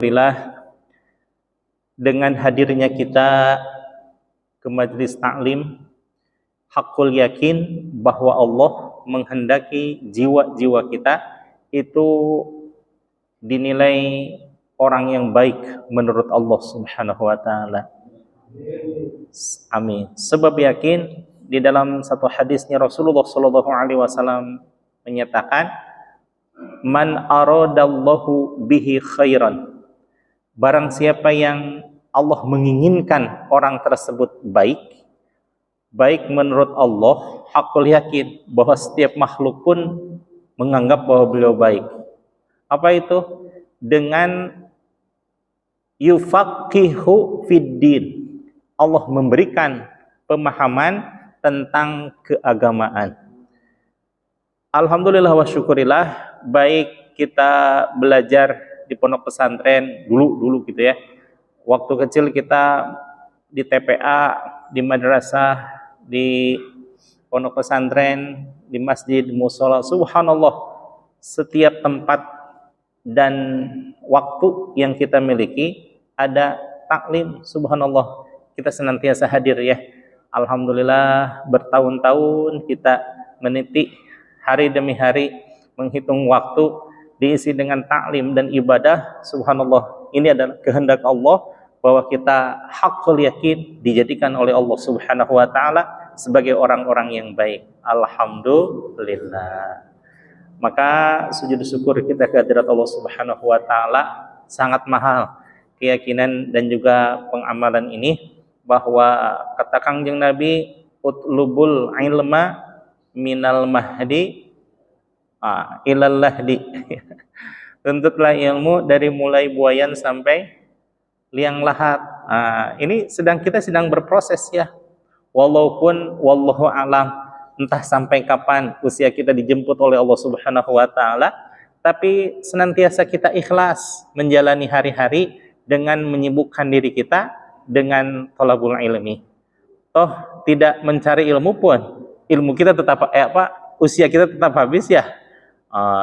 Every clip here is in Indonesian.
Alhamdulillah, dengan hadirnya kita ke majelis taklim, hakul yakin bahwa Allah menghendaki jiwa-jiwa kita itu dinilai orang yang baik menurut Allah Subhanahu wa taala. Amin. Sebab yakin di dalam satu hadisnya Rasulullah sallallahu alaihi wasallam menyatakan, "Man aradallahu bihi khairan." Barang siapa yang Allah menginginkan orang tersebut baik menurut Allah, hakul yakin bahwa setiap makhluk pun menganggap bahwa beliau baik. Apa itu? Dengan yufaqihu fiddin. Allah memberikan pemahaman tentang keagamaan. Alhamdulillah wa syukurillah, baik kita belajar di pondok pesantren dulu gitu ya. Waktu kecil kita di TPA, di madrasah, di pondok pesantren, di masjid, musola, subhanallah, setiap tempat dan waktu yang kita miliki ada taklim, subhanallah, kita senantiasa hadir ya. Alhamdulillah, bertahun-tahun kita meniti hari demi hari, menghitung waktu diisi dengan taklim dan ibadah. Subhanallah, ini adalah kehendak Allah bahwa kita hakul yakin dijadikan oleh Allah Subhanahu wa taala sebagai orang-orang yang baik. Alhamdulillah. Maka sujud syukur kita kehadirat Allah Subhanahu wa taala, sangat mahal keyakinan dan juga pengamalan ini, bahwa kata Kangjeng Nabi, utlubul ilma minal mahdi ilal lahdi. Tuntutlah ilmu dari mulai buayan sampai liang lahat. Ini kita sedang berproses ya. Walaupun wallahu alam, entah sampai kapan usia kita dijemput oleh Allah Subhanahu wa taala, tapi senantiasa kita ikhlas menjalani hari-hari dengan menyibukkan diri kita dengan thalabul ilmi. Toh tidak mencari ilmu pun ilmu kita tetap usia kita tetap habis ya.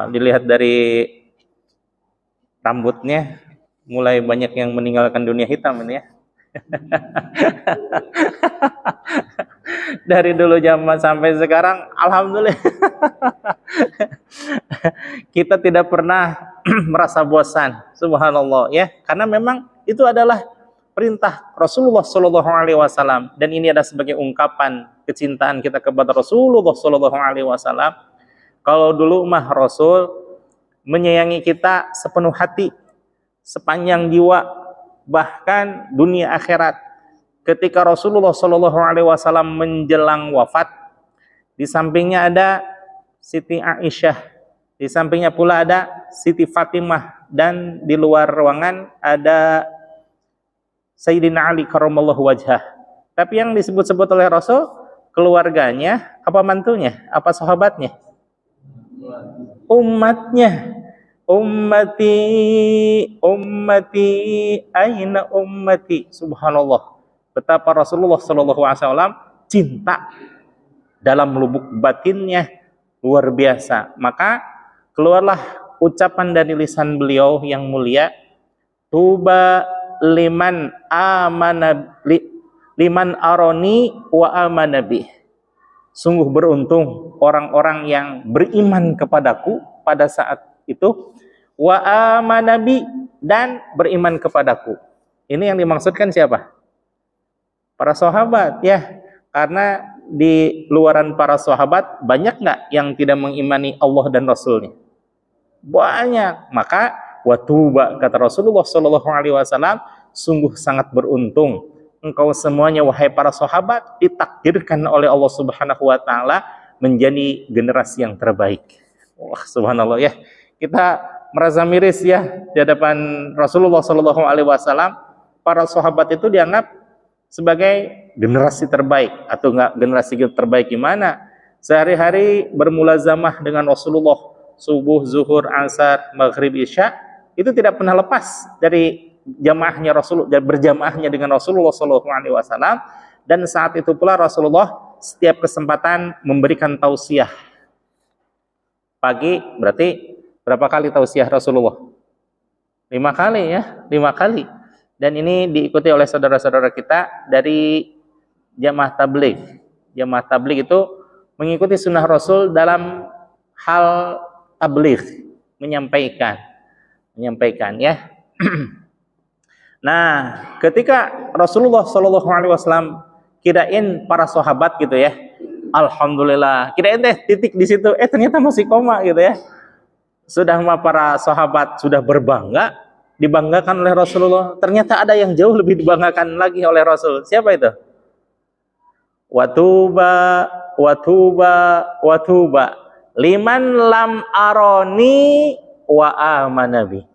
Dilihat dari rambutnya, mulai banyak yang meninggalkan dunia hitam ini ya. Dari dulu zaman sampai sekarang, alhamdulillah, kita tidak pernah merasa bosan, subhanallah ya, karena memang itu adalah perintah Rasulullah Shallallahu Alaihi Wasallam, dan ini adalah sebagai ungkapan kecintaan kita kepada Rasulullah Shallallahu Alaihi Wasallam. Kalau dulu mah Rasul menyayangi kita sepenuh hati, sepanjang jiwa, bahkan dunia akhirat. Ketika Rasulullah Shallallahu Alaihi Wasallam menjelang wafat, di sampingnya ada Siti Aisyah, di sampingnya pula ada Siti Fatimah, dan di luar ruangan ada Sayyidina Ali karramallahu wajhah. Tapi yang disebut-sebut oleh Rasul, keluarganya, apa mantunya, apa sahabatnya? Umatnya. Ummati aina ummati. Subhanallah, betapa Rasulullah sallallahu alaihi wasallam cinta dalam lubuk batinnya luar biasa. Maka keluarlah ucapan dari lisan beliau yang mulia, tuba liman aroni wa amanabi. Sungguh beruntung orang-orang yang beriman kepadaku pada saat itu, wa amanabi, dan beriman kepadaku. Ini yang dimaksudkan siapa? Para sahabat ya. Karena di luaran para sahabat banyak nggak yang tidak mengimani Allah dan Rasulnya? Banyak. Maka watuba, kata Rasulullah Shallallahu Alaihi Wasallam, sungguh sangat beruntung engkau semuanya wahai para sahabat, ditakdirkan oleh Allah Subhanahu wa taala menjadi generasi yang terbaik. Wah, subhanallah ya. Kita merasa miris ya di hadapan Rasulullah Shallallahu alaihi wasallam. Para sahabat itu dianggap sebagai generasi terbaik, atau enggak generasi terbaik gimana? Sehari-hari bermulazamah dengan Rasulullah, subuh, zuhur, asar, maghrib, isya, itu tidak pernah lepas dari jamaahnya Rasul, dan berjamaahnya dengan Rasulullah Shallallahu alaihi wasallam. Dan saat itu pula Rasulullah setiap kesempatan memberikan tausiah. Pagi berarti berapa kali tausiah Rasulullah? 5 kali ya, 5 kali. Dan ini diikuti oleh saudara-saudara kita dari jamaah tabligh. Jamaah tabligh itu mengikuti sunnah Rasul dalam hal tabligh, menyampaikan ya. Nah, ketika Rasulullah Shallallahu Alaihi Wasallam kirain para sahabat gitu ya, alhamdulillah, kirain deh titik di situ, ternyata masih koma gitu ya. Sudah mah para sahabat sudah berbangga, dibanggakan oleh Rasulullah. Ternyata ada yang jauh lebih dibanggakan lagi oleh Rasul. Siapa itu? Watuba, watuba, watuba. Liman lam aroni wa amanabi.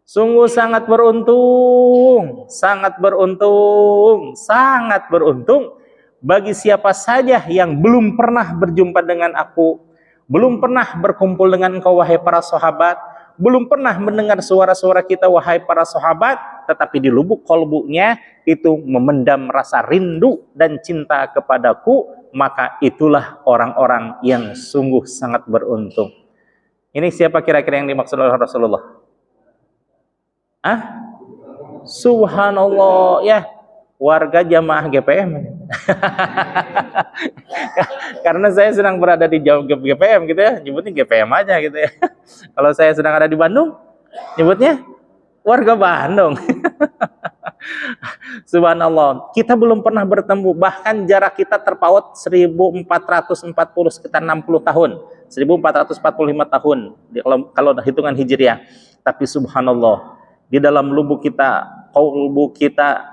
Sungguh sangat beruntung, sangat beruntung, sangat beruntung bagi siapa saja yang belum pernah berjumpa dengan aku, belum pernah berkumpul dengan engkau wahai para sahabat, belum pernah mendengar suara-suara kita wahai para sahabat, tetapi di lubuk kolbunya itu memendam rasa rindu dan cinta kepadaku, maka itulah orang-orang yang sungguh sangat beruntung. Ini siapa kira-kira yang dimaksud oleh Rasulullah? Subhanallah ya, warga jamaah GPM. Karena saya sedang berada di GPM gitu ya, nyebutnya GPM aja gitu ya. Kalau saya sedang ada di Bandung, nyebutnya warga Bandung. Subhanallah, kita belum pernah bertemu, bahkan jarak kita terpaut 1440, sekitar 60 tahun, 1445 tahun kalau hitungan hijriah. Tapi subhanallah, di dalam lubuk kita, kalbu kita,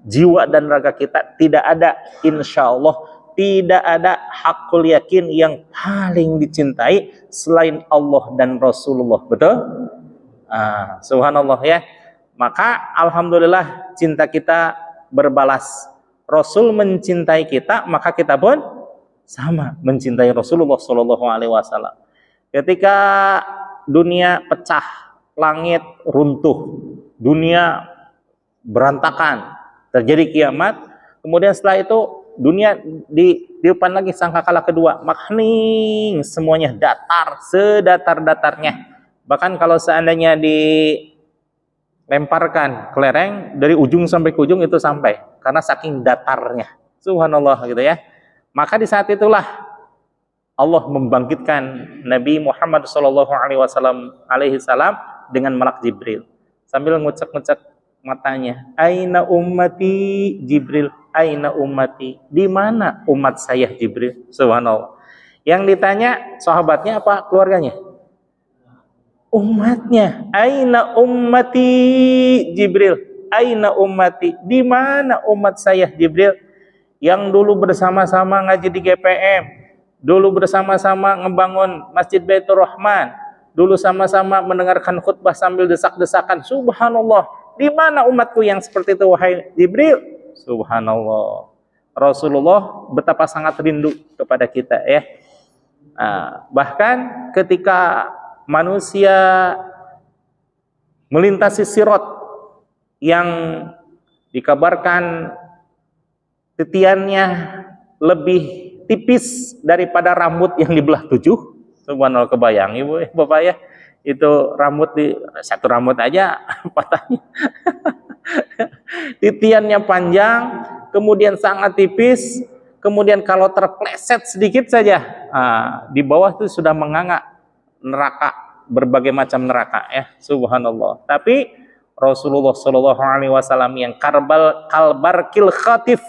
jiwa dan raga kita tidak ada, insya Allah tidak ada hakul yakin yang paling dicintai selain Allah dan Rasulullah. Betul? Subhanallah ya. Maka alhamdulillah cinta kita berbalas. Rasul mencintai kita, maka kita pun sama mencintai Rasulullah Shallallahu Alaihi Wasallam. Ketika dunia pecah, langit runtuh, dunia berantakan, terjadi kiamat, kemudian setelah itu dunia ditiupkan lagi sangkakala kedua, maka hening, semuanya datar, sedatar-datarnya. Bahkan kalau seandainya dilemparkan kelereng dari ujung sampai ke ujung itu sampai, karena saking datarnya. Subhanallah gitu ya. Maka di saat itulah Allah membangkitkan Nabi Muhammad Shallallahu Alaihi Wasallam dengan malak Jibril sambil ngucek-ngucek matanya, aina ummati Jibril, aina ummati, di mana umat saya Jibril. Subhanallah. Yang ditanya sahabatnya apa keluarganya? Umatnya. Aina ummati Jibril, aina ummati, di mana umat saya Jibril, yang dulu bersama-sama ngaji di GPM, dulu bersama-sama ngebangun Masjid Baitur Rahman, dulu sama-sama mendengarkan khutbah sambil desak-desakan. Subhanallah, di mana umatku yang seperti itu wahai Jibril? Subhanallah. Rasulullah betapa sangat rindu kepada kita ya. Bahkan ketika manusia melintasi sirat yang dikabarkan titiannya lebih tipis daripada rambut yang dibelah 7. Subhanallah, kebayang ibu bapak ya, itu rambut di satu rambut aja patahnya. Titiannya panjang, kemudian sangat tipis, kemudian kalau terpleset sedikit saja, di bawah itu sudah menganga neraka, berbagai macam neraka ya. Subhanallah. Tapi Rasulullah Shallallahu Alaihi Wasallam yang kalbarkil khatif,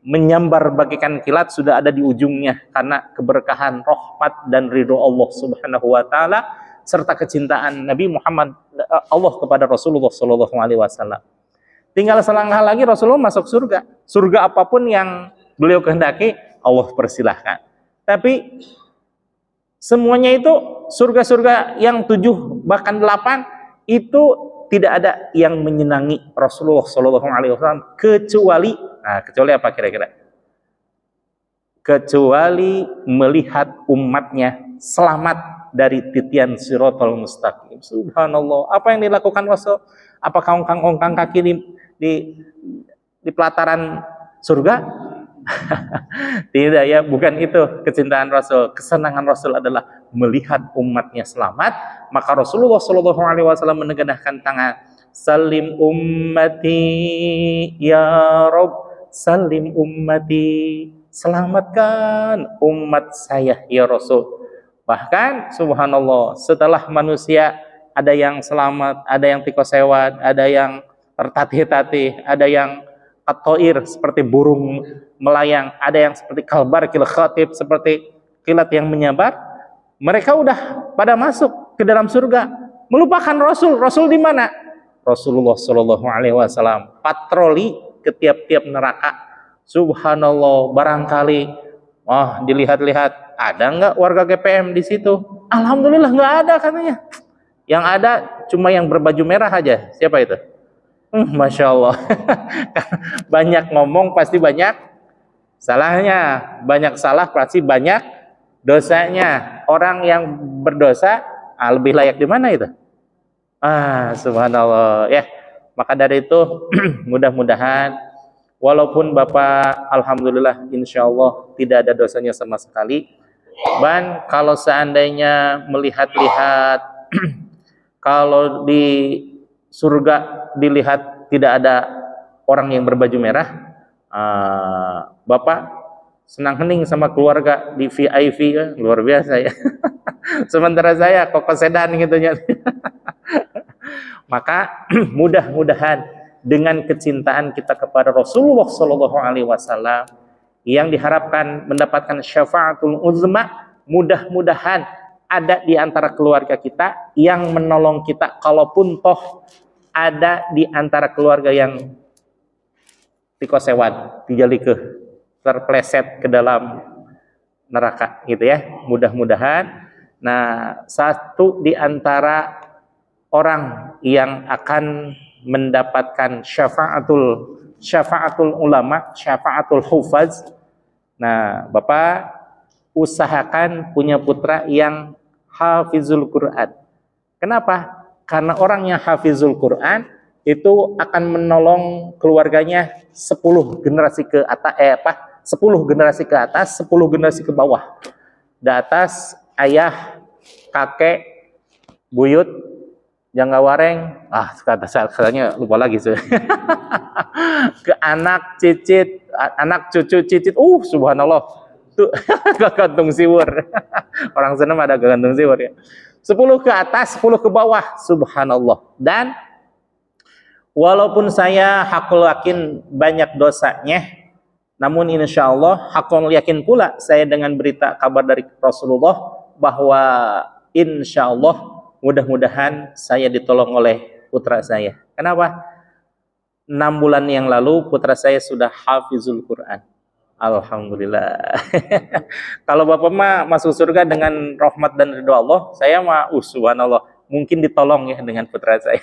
menyambar bagaikan kilat, sudah ada di ujungnya karena keberkahan, rahmat dan ridho Allah Subhanahu wa taala serta kecintaan Nabi Muhammad Allah kepada Rasulullah Shallallahu Alaihi Wasallam. Tinggal selangkah lagi Rasulullah masuk surga. Surga apapun yang beliau kehendaki, Allah persilahkan. Tapi semuanya itu surga-surga yang 7 bahkan 8 itu tidak ada yang menyenangi Rasulullah Shallallahu Alaihi Wasallam kecuali apa kira-kira? Kecuali melihat umatnya selamat dari titian siratal mustaqim. Subhanallah. Apa yang dilakukan Rasul? Apakah ongkang-ongkang kaki di pelataran surga? Tidak ya, bukan itu kecintaan Rasul. Kesenangan Rasul adalah melihat umatnya selamat. Maka Rasulullah Shallallahu Alaihi Wasallam menengadahkan tangan, salim ummati ya Rob, salim ummati, selamatkan umat saya ya Rasul. Bahkan subhanallah, setelah manusia ada yang selamat, ada yang tikosewat, ada yang tertatih-tatih, ada yang katoir seperti burung melayang, ada yang seperti kalbar kil khatib seperti kilat yang menyabar. Mereka udah pada masuk ke dalam surga, melupakan Rasul. Rasul di mana? Rasulullah Shallallahu Alaihi Wasallam patroli ke tiap-tiap neraka. Subhanallah, barangkali dilihat-lihat ada nggak warga GPM di situ? Alhamdulillah nggak ada katanya. Yang ada cuma yang berbaju merah aja. Siapa itu? Masya Allah. Banyak ngomong pasti banyak salahnya, banyak salah pasti banyak dosanya. Orang yang berdosa lebih layak di mana itu? Subhanallah ya. Maka dari itu mudah-mudahan walaupun Bapak alhamdulillah insya Allah tidak ada dosanya sama sekali, dan kalau seandainya melihat-lihat kalau di surga dilihat tidak ada orang yang berbaju merah, Bapak senang hening sama keluarga di VIP ya, luar biasa ya. Sementara saya kok kesedan gitu ya. Maka mudah-mudahan dengan kecintaan kita kepada Rasulullah Shallallahu Alaihi Wasallam yang diharapkan mendapatkan syafaatul uzma, mudah-mudahan ada di antara keluarga kita yang menolong kita, kalaupun toh ada di antara keluarga yang tikosewan, dijalike, terpleset ke dalam neraka gitu ya. Mudah-mudahan satu di antara orang yang akan mendapatkan syafaatul ulama, syafaatul hufaz. Bapak usahakan punya putra yang hafizul Quran. Kenapa? Karena orang yang hafizul Quran itu akan menolong keluarganya 10 generasi ke atas, 10 generasi ke atas, 10 generasi ke bawah. Di atas ayah, kakek, buyut, jangga wareng, katanya lupa lagi ke anak, cicit, anak cucu cicit, subhanallah, tuh gantung siwur. Orang senam ada gantung siwur ya. 10 ke atas, 10 ke bawah, subhanallah. Dan walaupun saya hakul yakin banyak dosanya, namun insya Allah hakul yakin pula saya dengan berita kabar dari Rasulullah bahwa insya Allah mudah-mudahan saya ditolong oleh putra saya. Kenapa? 6 bulan yang lalu putra saya sudah hafizul Quran. Alhamdulillah. Kalau Bapak mah masuk surga dengan rahmat dan ridho Allah, saya mah subhanallah mungkin ditolong ya dengan putra saya.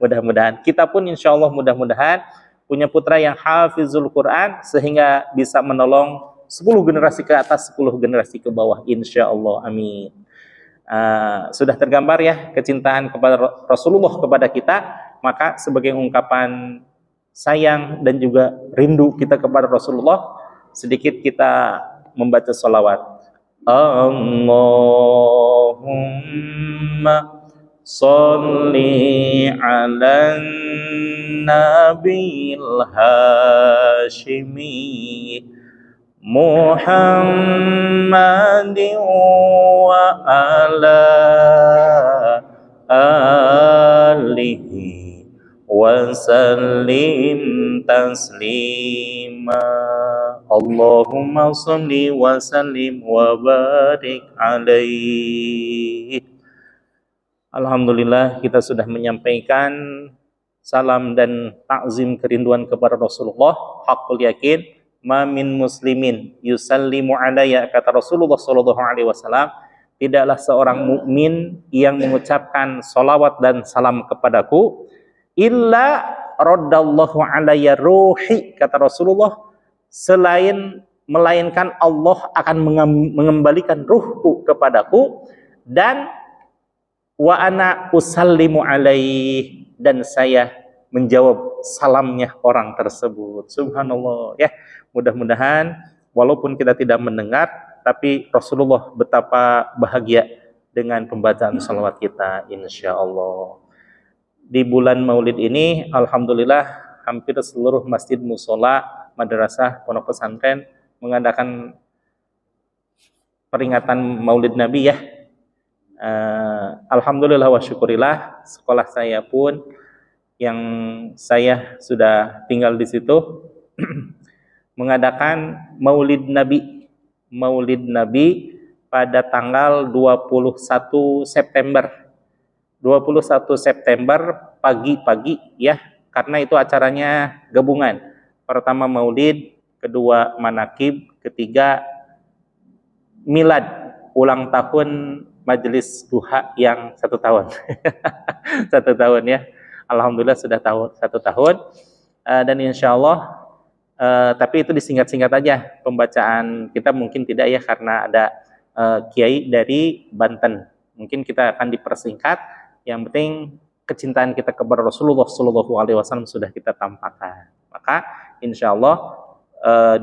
Mudah-mudahan kita pun insya Allah mudah-mudahan punya putra yang hafizul Quran sehingga bisa menolong 10 generasi ke atas, 10 generasi ke bawah, insya Allah, amin. Sudah tergambar ya kecintaan kepada Rasulullah kepada kita, maka sebagai ungkapan sayang dan juga rindu kita kepada Rasulullah, sedikit kita membaca salawat. Allahumma sholli ala nabil hashimi Muhammadin wa ala alihi wa sallim taslima. Allahumma sholli wa sallim wa barik alaihi. Alhamdulillah kita sudah menyampaikan salam dan takzim kerinduan kepada Rasulullah. Hakul yakin ma min muslimin yusallimu alayya, kata Rasulullah sallallahu alaihi wasallam, tidaklah seorang mukmin yang mengucapkan salawat dan salam kepadaku illa raddallahu alayya ruhi, kata Rasulullah, melainkan Allah akan mengembalikan ruhku kepadaku, dan wa ana usallimu alaih, dan saya menjawab salamnya orang tersebut. Subhanallah ya. Mudah-mudahan walaupun kita tidak mendengar, tapi Rasulullah betapa bahagia dengan pembacaan salawat kita, insya Allah. Di bulan Maulid ini alhamdulillah hampir seluruh masjid musola, madrasah, pondok pesantren mengadakan peringatan Maulid Nabi ya. Alhamdulillah wa syukurillah, sekolah saya pun yang saya sudah tinggal di situ mengadakan Maulid Nabi. Maulid Nabi pada tanggal 21 September. 21 September pagi-pagi ya, karena itu acaranya gabungan. Pertama Maulid, kedua manakib, ketiga milad, ulang tahun majelis duha yang 1 tahun. 1 tahun ya. Alhamdulillah sudah 1 tahun. Dan insya Allah, tapi itu disingkat-singkat aja pembacaan kita, mungkin tidak ya karena ada kiai dari Banten. Mungkin kita akan dipersingkat. Yang penting kecintaan kita kepada Rasulullah SAW sudah kita tampakkan. Maka insya Allah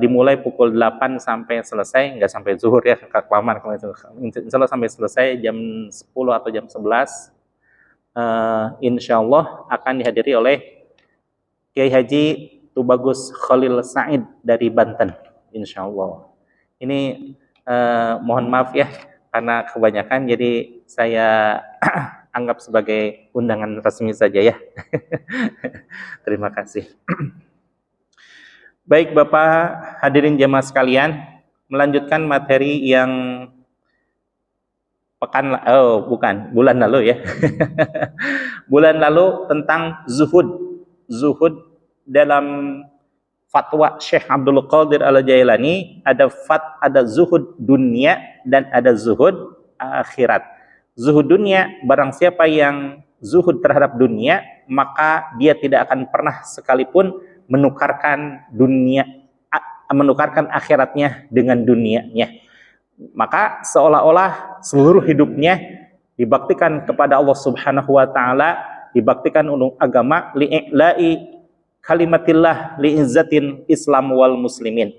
dimulai pukul 8 sampai selesai, nggak sampai zuhur ya, kelamaan insya Allah sampai selesai jam 10 atau jam 11. Insya Allah akan dihadiri oleh Kiai Haji Tubagus Khalil Said dari Banten, insya Allah. Ini mohon maaf ya karena kebanyakan, jadi saya anggap sebagai undangan resmi saja ya. Terima kasih. Baik Bapak hadirin jemaah sekalian, melanjutkan materi yang bulan lalu ya. Bulan lalu tentang zuhud. Zuhud dalam fatwa Syekh Abdul Qadir Al-Jailani ada zuhud dunia dan ada zuhud akhirat. Zuhud dunia, barang siapa yang zuhud terhadap dunia, maka dia tidak akan pernah sekalipun menukarkan akhiratnya dengan dunianya. Maka seolah-olah seluruh hidupnya dibaktikan kepada Allah Subhanahu wa taala, dibaktikan untuk agama, li'i'la'i kalimatillah li'izzatin Islam wal muslimin.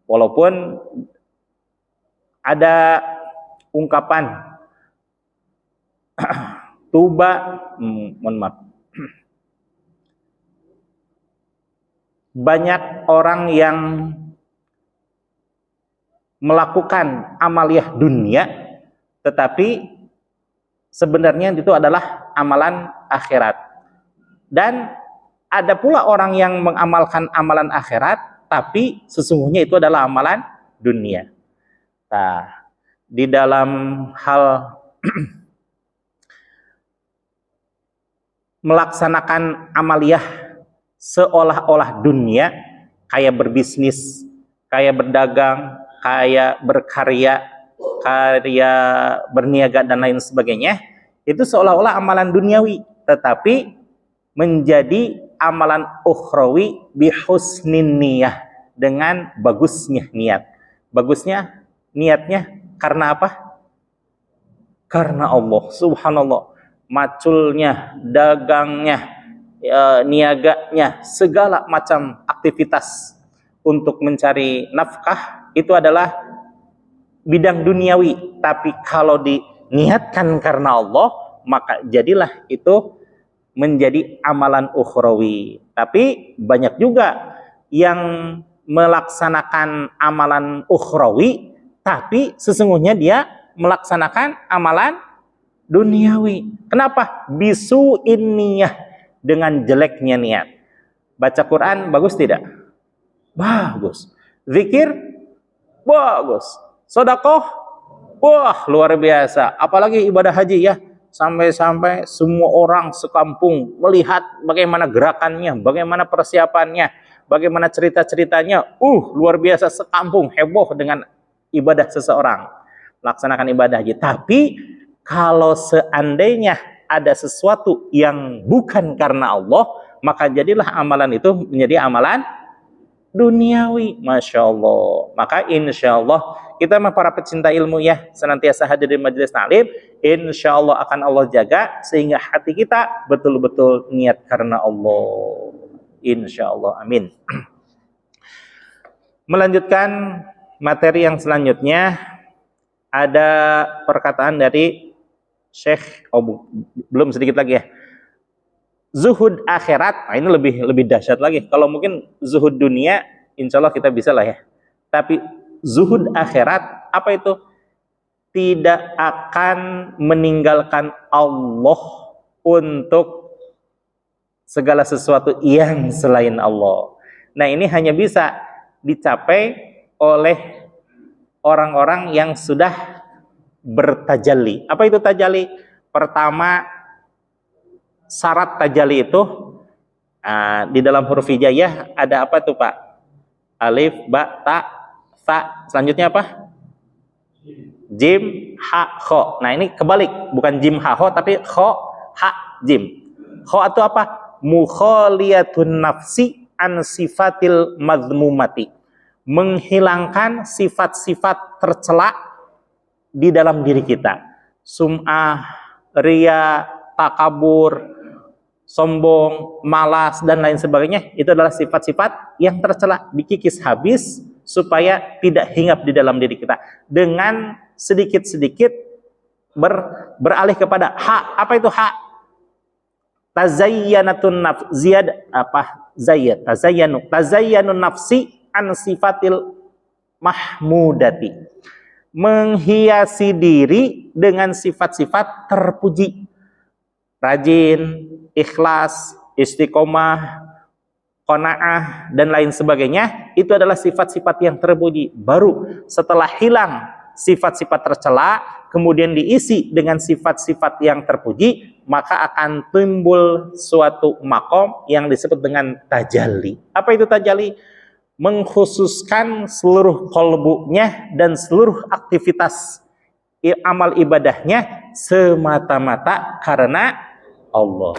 Walaupun ada ungkapan banyak orang yang melakukan amaliyah dunia, tetapi sebenarnya itu adalah amalan akhirat. Dan ada pula orang yang mengamalkan amalan akhirat, tapi sesungguhnya itu adalah amalan dunia. Nah, di dalam hal melaksanakan amaliyah seolah-olah dunia, kayak berbisnis, kayak berdagang, kayak berkarya, berniaga dan lain sebagainya, itu seolah-olah amalan duniawi, tetapi menjadi amalan ukhrawi bihusnin niyah, dengan bagusnya niat. Bagusnya niatnya karena apa? Karena Allah, subhanallah. Maculnya, dagangnya, niaganya, segala macam aktivitas untuk mencari nafkah itu adalah bidang duniawi. Tapi kalau diniatkan karena Allah, maka jadilah itu menjadi amalan ukhrawi. Tapi banyak juga yang melaksanakan amalan ukhrawi, tapi sesungguhnya dia melaksanakan amalan duniawi. Kenapa? Bisu inniyah, dengan jeleknya niat. Baca Quran bagus tidak? Bagus. Zikir bagus. Sedekah wah luar biasa. Apalagi ibadah haji ya, sampai-sampai semua orang sekampung melihat bagaimana gerakannya, bagaimana persiapannya, bagaimana cerita-ceritanya. Luar biasa, sekampung heboh dengan ibadah seseorang melaksanakan ibadah haji. Tapi kalau seandainya ada sesuatu yang bukan karena Allah, maka jadilah amalan itu menjadi amalan duniawi. Masya Allah. Maka insya Allah kita para pecinta ilmu ya, senantiasa hadir di majelis taklim. Insya Allah akan Allah jaga sehingga hati kita betul-betul niat karena Allah. Insya Allah. Amin. Melanjutkan materi yang selanjutnya, ada perkataan dari Syekh, belum sedikit lagi ya. zuhud akhirat, nah ini lebih dahsyat lagi. Kalau mungkin zuhud dunia, insya Allah kita bisa lah ya. Tapi zuhud akhirat, apa itu? Tidak akan meninggalkan Allah untuk segala sesuatu yang selain Allah. Nah, ini hanya bisa dicapai oleh orang-orang yang sudah bertajalli. Apa itu tajalli? Pertama, syarat tajalli itu di dalam huruf hijaiyah ada apa tuh Pak? Alif, ba, ta, sa. Selanjutnya apa? Jim, ha, kho. Nah ini kebalik, bukan jim, ha, kho, tapi kho, ha, jim. Kho itu apa? Mukholiyatun nafsi an sifatil madmumati. Menghilangkan sifat-sifat tercela di dalam diri kita. Sum'ah, ria, takabur, sombong, malas, dan lain sebagainya. Itu adalah sifat-sifat yang tercela. Dikikis habis supaya tidak hinggap di dalam diri kita. Dengan sedikit-sedikit beralih kepada hak. Apa itu hak? Tazayyanatun nafs, ziyad apa? Zayyad, tazayyanun nafsi an sifatil mahmudati. Menghiasi diri dengan sifat-sifat terpuji. Rajin, ikhlas, istiqomah, qanaah, dan lain sebagainya. Itu adalah sifat-sifat yang terpuji. Baru setelah hilang sifat-sifat tercela, kemudian diisi dengan sifat-sifat yang terpuji, maka akan timbul suatu makom yang disebut dengan tajalli. Apa itu tajalli? Mengkhususkan seluruh kolbunya dan seluruh aktivitas amal ibadahnya semata-mata karena Allah.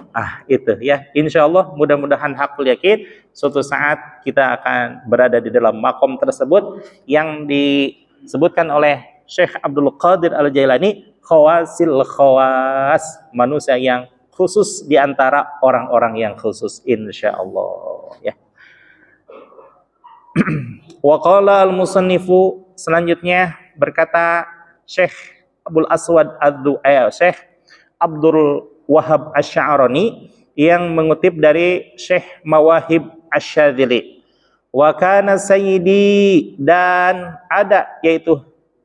Itu ya. Insya Allah mudah-mudahan hakul yakin suatu saat kita akan berada di dalam makom tersebut yang disebutkan oleh Syekh Abdul Qadir Al-Jailani, khawasil khawas, manusia yang khusus di antara orang-orang yang khusus, insya Allah ya. Wa qala al-musannifu, selanjutnya berkata Syekh Abdul Aswad Syekh Abdul Wahab Asy-Sya'rani yang mengutip dari Syekh Mawahib Asy-Syadzili. Wa kana sayyidi, dan ada yaitu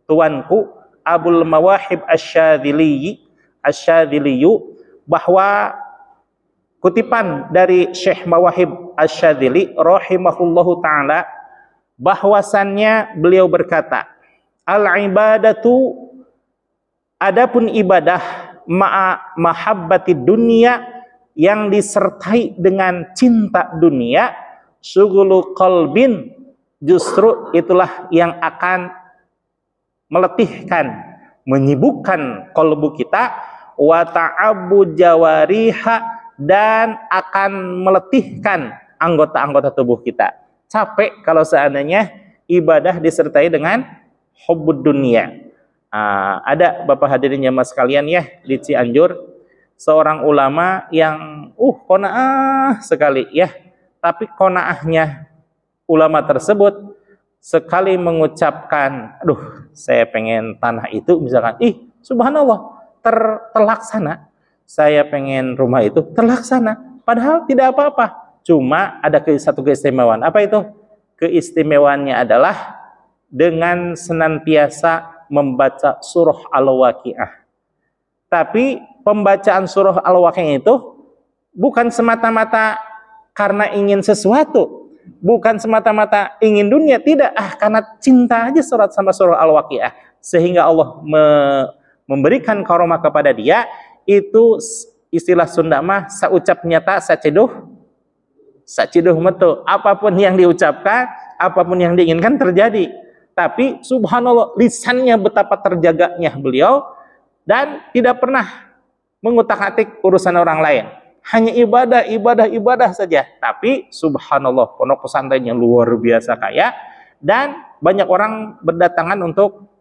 tuanku Abul Mawahib Asy-Syadzili, bahwa kutipan dari Syekh Mawahib Asy-Syadzili rahimahullahu taala, bahwasannya beliau berkata, al-ibadatu, adapun ibadah, ma'a mahabbati dunia, yang disertai dengan cinta dunia, syughulu qalbin, justru itulah yang akan meletihkan, menyibukkan kolbu kita, wa ta'abu jawariha, dan akan meletihkan anggota-anggota tubuh kita. Capek kalau seandainya ibadah disertai dengan hubbud dunia. Ada Bapak hadirin jamaah sekalian ya, di Cianjur seorang ulama yang qanaah sekali ya, tapi qanaahnya ulama tersebut sekali mengucapkan, saya pengen tanah itu, misalkan, subhanallah, terlaksana. Saya pengen rumah itu, terlaksana. Padahal tidak apa-apa. Cuma ada satu keistimewaan. Apa itu? Keistimewaannya adalah dengan senantiasa membaca surah Al-Waqiah. Tapi pembacaan surah Al-Waqiah itu bukan semata-mata karena ingin sesuatu, bukan semata-mata ingin dunia, tidak, karena cinta aja sama surah Al-Waqiah, sehingga Allah memberikan karomah kepada dia. Itu istilah Sunda mah saucap nyata saciduh metu. Apapun yang diucapkan, apapun yang diinginkan terjadi. Tapi subhanallah, lisannya betapa terjaganya beliau dan tidak pernah mengutak-atik urusan orang lain. Hanya ibadah saja. Tapi subhanallah, pondok pesantrennya luar biasa kaya dan banyak orang berdatangan untuk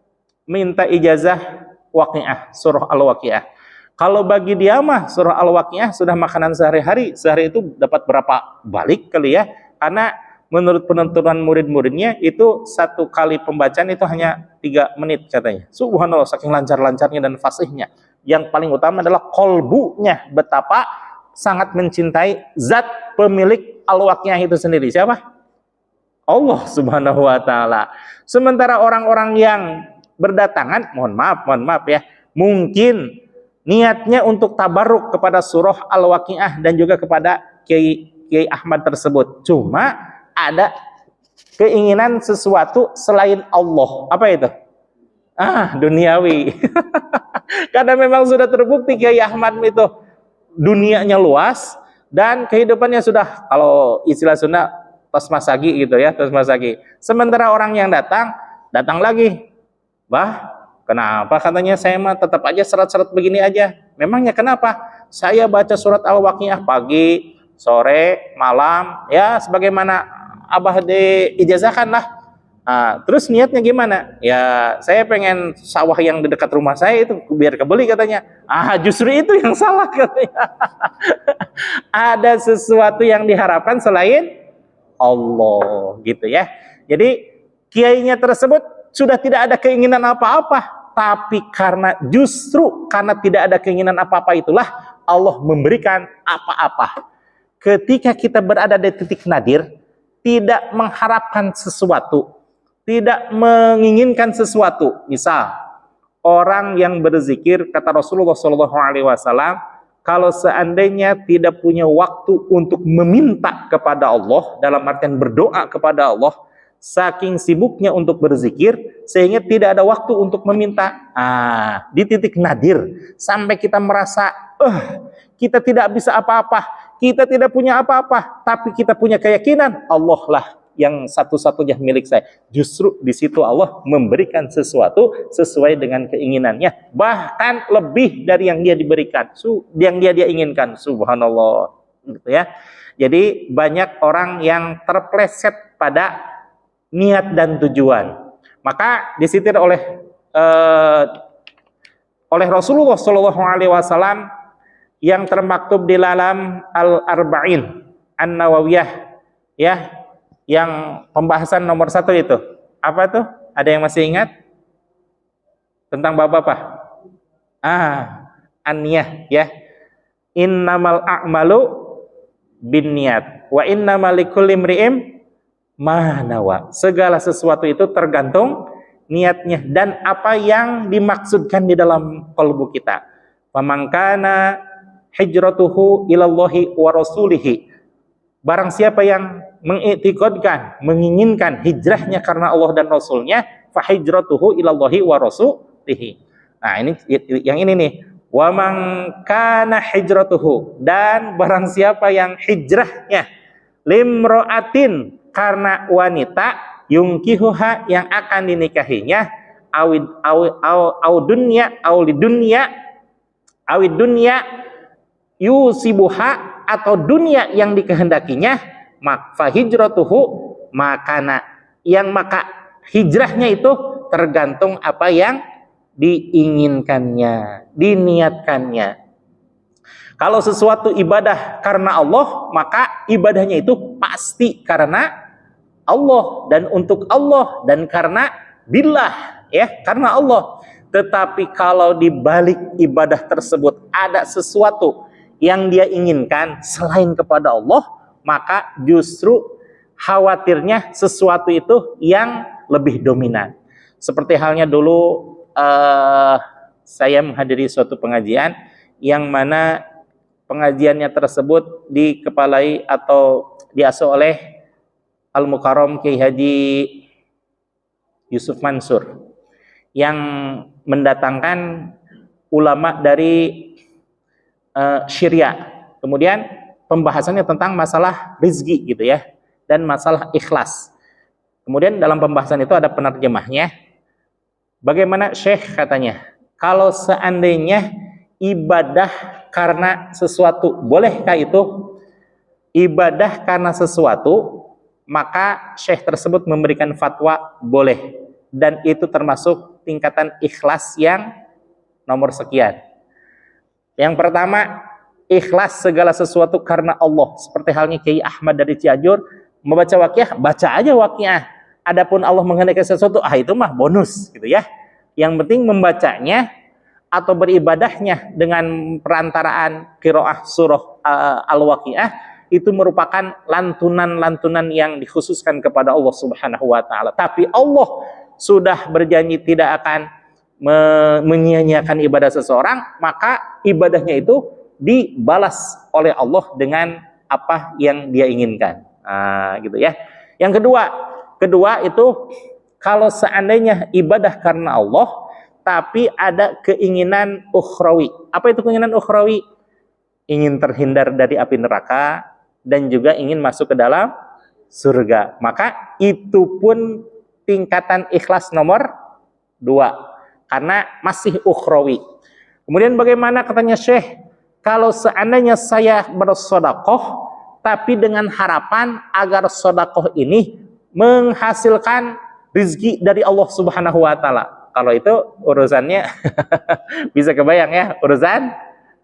minta ijazah waqiah, surah Al-Waqiah. Kalau bagi dia mah surah Al-Waqiah sudah makanan sehari-hari. Sehari itu dapat berapa balik kali ya? Karena menurut penentuan murid-muridnya itu satu kali pembacaan itu hanya 3 menit katanya. Subhanallah, saking lancar-lancarnya dan fasihnya. Yang paling utama adalah kolbunya, betapa sangat mencintai zat pemilik al-waqiah itu sendiri. Siapa? Allah Subhanahu wa taala. Sementara orang-orang yang berdatangan, mohon maaf ya, mungkin niatnya untuk tabarruk kepada surah Al-Waqiah dan juga kepada Kiai Ahmad tersebut. Cuma ada keinginan sesuatu selain Allah. Apa itu? Duniawi. Karena memang sudah terbukti Kiai Ahmad itu dunianya luas dan kehidupannya sudah, kalau istilah Sunda, tos masagi gitu ya, tos masagi. Sementara orang yang datang lagi, kenapa katanya saya mah tetap aja serat-serat begini aja. Memangnya kenapa? Saya baca surat Al-Waqiah pagi, sore, malam, ya sebagaimana Abah diijazahkan lah. Terus niatnya gimana? Ya saya pengen sawah yang di dekat rumah saya itu biar kebeli katanya. Justru itu yang salah katanya. Ada sesuatu yang diharapkan selain Allah gitu ya. Jadi kiainya tersebut sudah tidak ada keinginan apa-apa, tapi justru karena tidak ada keinginan apa-apa itulah Allah memberikan apa-apa. Ketika kita berada di titik nadir, tidak mengharapkan sesuatu, tidak menginginkan sesuatu. Misal orang yang berzikir, kata Rasulullah SAW, kalau seandainya tidak punya waktu untuk meminta kepada Allah, dalam artian berdoa kepada Allah, saking sibuknya untuk berzikir, sehingga tidak ada waktu untuk meminta. Di titik nadir, sampai kita merasa, kita tidak bisa apa-apa, kita tidak punya apa-apa, tapi kita punya keyakinan, Allah lah yang satu-satunya milik saya. Justru di situ Allah memberikan sesuatu sesuai dengan keinginannya, bahkan lebih dari yang dia diberikan, yang dia inginkan. Subhanallah, gitu ya. Jadi banyak orang yang terpleset pada niat dan tujuan. Maka disitir oleh Rasulullah SAW yang termaktub di dalam Al-Arba'in An-Nawawiyah, ya, yang pembahasan nomor 1 itu. Apa tuh? Ada yang masih ingat? Tentang bab apa? An-niyah, ya. Innamal a'malu binniyat wa innamal likulli imri'in ma nawa. Segala sesuatu itu tergantung niatnya dan apa yang dimaksudkan di dalam kalbu kita. Faman kana hijratuhu ilallahi wa rasulihi. Barang siapa yang mengiktikadkan, menginginkan hijrahnya karena Allah dan Rasulnya, fa hijratuhu ilallahi wa rasulihi. Nah, ini yang ini nih. Wa man kana hijratuhu, dan barang siapa yang hijrahnya limra'atin, karena wanita, yungkihuha, yang akan dinikahinya, awid dunya yusibuha, atau dunia yang dikehendakinya, maka hijratuhu, maka hijrahnya itu tergantung apa yang diinginkannya, diniatkannya. Kalau sesuatu ibadah karena Allah, maka ibadahnya itu pasti karena Allah dan untuk Allah dan karena billah, ya, karena Allah. Tetapi kalau di balik ibadah tersebut ada sesuatu yang dia inginkan selain kepada Allah, maka justru khawatirnya sesuatu itu yang lebih dominan. Seperti halnya dulu saya menghadiri suatu pengajian yang mana pengajiannya tersebut dikepalai atau diasuh oleh Al-Mukarram Kiai Haji Yusuf Mansur yang mendatangkan ulama dari Syria. Kemudian pembahasannya tentang masalah rizki gitu ya, dan masalah ikhlas. Kemudian dalam pembahasan itu ada penerjemahnya. Bagaimana Syekh katanya, kalau seandainya ibadah karena sesuatu, bolehkah itu ibadah karena sesuatu? Maka Syekh tersebut memberikan fatwa boleh, dan itu termasuk tingkatan ikhlas yang nomor sekian. Yang pertama, ikhlas segala sesuatu karena Allah. Seperti halnya Kiai Ahmad dari Cianjur membaca Waqiah, baca aja Waqiah. Adapun Allah menghendaki sesuatu, itu mah bonus gitu ya. Yang penting membacanya atau beribadahnya dengan perantaraan qiraah surah Al-Waqiah itu merupakan lantunan-lantunan yang dikhususkan kepada Allah Subhanahu wa taala. Tapi Allah sudah berjanji tidak akan menyia-nyiakan ibadah seseorang, maka ibadahnya itu dibalas oleh Allah dengan apa yang dia inginkan. Gitu ya. Yang kedua itu kalau seandainya ibadah karena Allah tapi ada keinginan ukhrawi. Apa itu keinginan ukhrawi? Ingin terhindar dari api neraka dan juga ingin masuk ke dalam surga. Maka itu pun tingkatan ikhlas nomor 2 karena masih ukhrawi. Kemudian bagaimana katanya Syekh? Kalau seandainya saya bersedekah tapi dengan harapan agar sedekah ini menghasilkan rezeki dari Allah Subhanahu wa taala. Kalau itu urusannya bisa kebayang ya, urusan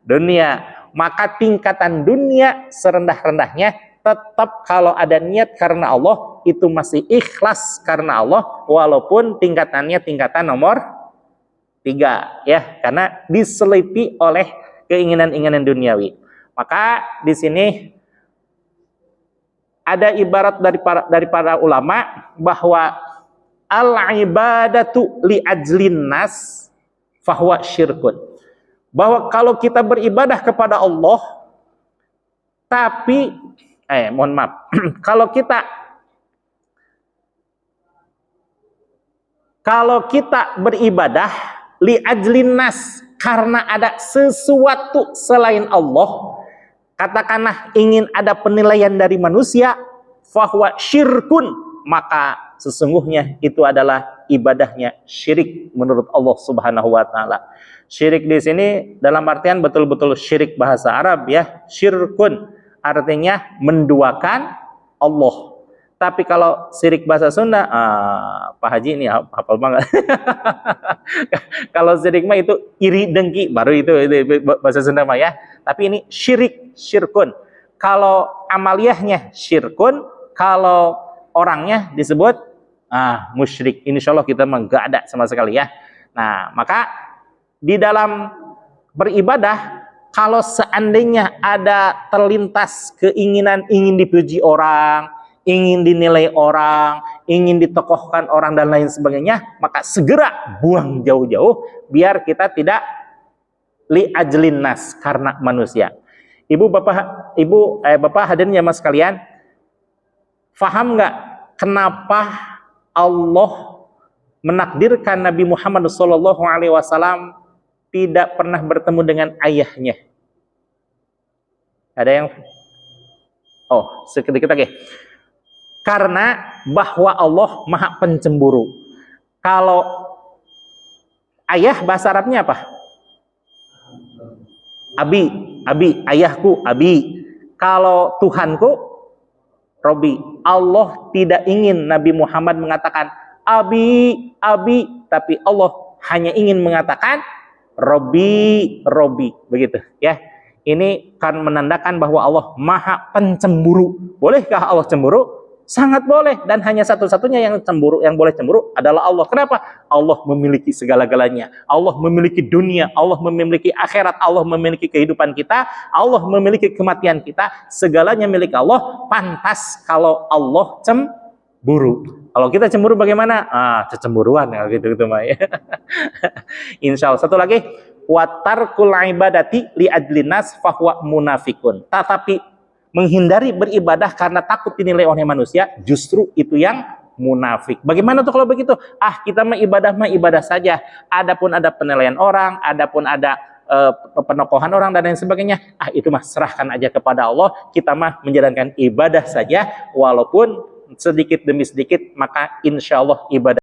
dunia. Maka tingkatan dunia serendah-rendahnya tetap kalau ada niat karena Allah itu masih ikhlas karena Allah walaupun tingkatannya tingkatan nomor 3 ya, karena diselipi oleh keinginan-keinginan duniawi. Maka di sini ada ibarat dari para ulama bahwa al-ibadatu li ajlin nas fahuwa syirkun. Bahwa kalau kita beribadah kepada Allah tapi mohon maaf kalau kita beribadah li ajlin nas karena ada sesuatu selain Allah, katakanlah ingin ada penilaian dari manusia, fahuwa syirkun, maka sesungguhnya itu adalah ibadahnya syirik menurut Allah Subhanahu wa taala. Syirik di sini dalam artian betul-betul syirik bahasa Arab ya. Syirkun artinya menduakan Allah. Tapi kalau syirik bahasa Sunda, Pak Haji ini hafal banget. Kalau syirik mah itu iri dengki, baru itu bahasa Sunda mah ya. Tapi ini syirkun. Kalau amaliyahnya syirkun, kalau orangnya disebut musyrik. Insya Allah kita mah nggak ada sama sekali ya. Nah, maka di dalam beribadah, kalau seandainya ada terlintas keinginan ingin dipuji orang, ingin dinilai orang, ingin ditokohkan orang dan lain sebagainya, maka segera buang jauh-jauh biar kita tidak li ajlin nas karena manusia. Ibu bapak hadirin jamaah sekalian, faham nggak kenapa Allah menakdirkan Nabi Muhammad SAW tidak pernah bertemu dengan ayahnya? Ada yang sedikit lagi. Karena bahwa Allah Maha Pencemburu. Kalau ayah bahasa Arabnya apa? Abi, ayahku, abi. Kalau Tuhanku, Robi. Allah tidak ingin Nabi Muhammad mengatakan abi, tapi Allah hanya ingin mengatakan Robi, begitu ya. Ini kan menandakan bahwa Allah Maha Pencemburu. Bolehkah Allah cemburu? Sangat boleh, dan hanya satu-satunya yang boleh cemburu adalah Allah. Kenapa? Allah memiliki segala-galanya. Allah memiliki dunia, Allah memiliki akhirat, Allah memiliki kehidupan kita, Allah memiliki kematian kita. Segalanya milik Allah. Pantas kalau Allah cemburu. Kalau kita cemburu bagaimana? Cemburuan ya gitu mah ya. Insya Allah. Satu lagi, wa tarkul ibadati li ajlinas fahuwa munafikun. Tetapi menghindari beribadah karena takut dinilai oleh manusia, justru itu yang munafik. Bagaimana tuh kalau begitu? Kita mah ibadah saja. Adapun ada penilaian orang, adapun ada penokohan orang dan lain sebagainya, itu mah serahkan aja kepada Allah. Kita mah menjalankan ibadah saja, walaupun sedikit demi sedikit, maka insya Allah ibadah